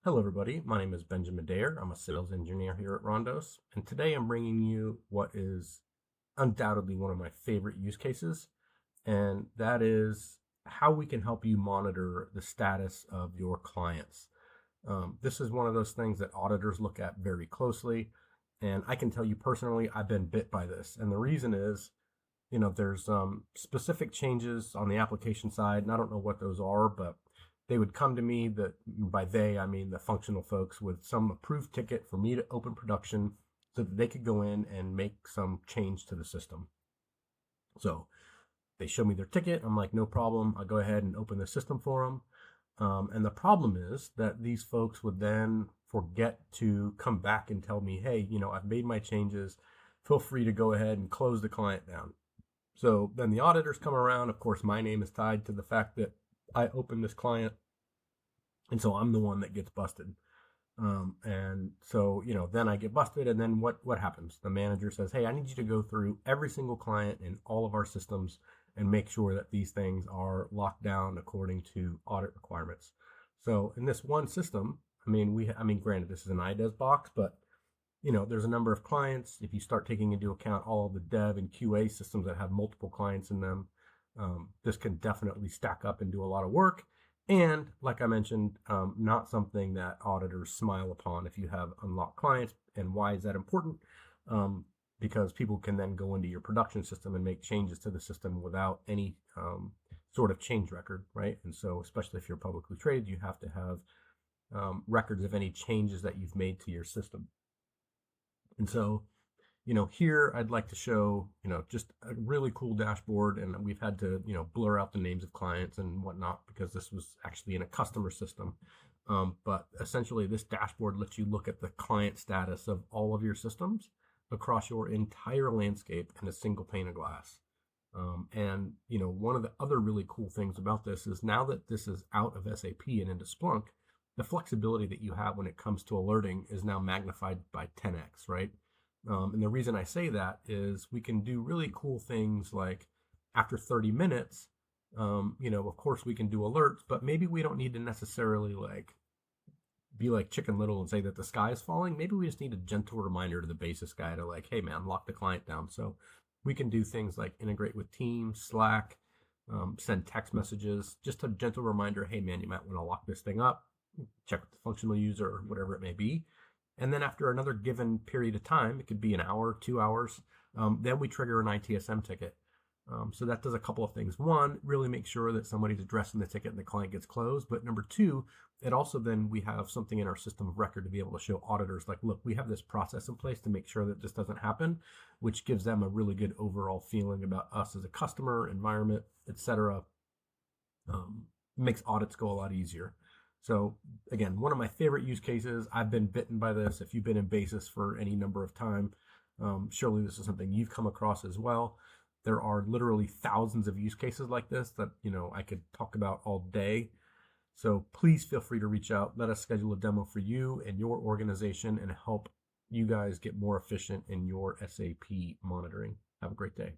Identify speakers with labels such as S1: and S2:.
S1: Hello everybody, my name is Benjamin Dayer. I'm a sales engineer here at RHONDOS, and today I'm bringing you what is undoubtedly one of my favorite use cases, and that is how we can help you monitor the status of your clients. This is one of those things that auditors look at very closely, and I can tell you personally, I've been bit by this, and the reason is, there's specific changes on the application side, and I don't know what those are, but they would come to me, that by they I mean the functional folks, with some approved ticket for me to open production so that they could go in and make some change to the system. So they show me their ticket. I'm like, no problem. I'll go ahead and open the system for them. And the problem is that these folks would then forget to come back and tell me, hey, I've made my changes. Feel free to go ahead and close the client down. So then the auditors come around. Of course, my name is tied to the fact that I opened this client, and so I'm the one that gets busted. And so, then I get busted, and then what happens? The manager says, hey, I need you to go through every single client in all of our systems and make sure that these things are locked down according to audit requirements. So in this one system, granted, this is an IDES box, but there's a number of clients. If you start taking into account all of the dev and QA systems that have multiple clients in them, this can definitely stack up and do a lot of work. And like I mentioned, not something that auditors smile upon if you have unlocked clients. And why is that important? Because people can then go into your production system and make changes to the system without any sort of change record, right? And so, especially if you're publicly traded, you have to have records of any changes that you've made to your system. And so, here I'd like to show, just a really cool dashboard, and we've had to, blur out the names of clients and whatnot because this was actually in a customer system. But essentially this dashboard lets you look at the client status of all of your systems across your entire landscape in a single pane of glass. And one of the other really cool things about this is now that this is out of SAP and into Splunk, the flexibility that you have when it comes to alerting is now magnified by 10x, right? And the reason I say that is we can do really cool things like after 30 minutes, of course we can do alerts, but maybe we don't need to necessarily be like Chicken Little and say that the sky is falling. Maybe we just need a gentle reminder to the basis guy to hey man, lock the client down. So we can do things like integrate with Teams, Slack, send text messages, just a gentle reminder, hey man, you might want to lock this thing up, check with the functional user or whatever it may be. And then after another given period of time, it could be an hour, 2 hours, then we trigger an ITSM ticket. So that does a couple of things. One, really make sure that somebody's addressing the ticket and the client gets closed. But number two, it also then we have something in our system of record to be able to show auditors look, we have this process in place to make sure that this doesn't happen, which gives them a really good overall feeling about us as a customer, environment, etc. Makes audits go a lot easier. So again, one of my favorite use cases. I've been bitten by this. If you've been in basis for any number of time, surely this is something you've come across as well. There are literally thousands of use cases like this that I could talk about all day. So please feel free to reach out. Let us schedule a demo for you and your organization and help you guys get more efficient in your SAP monitoring. Have a great day.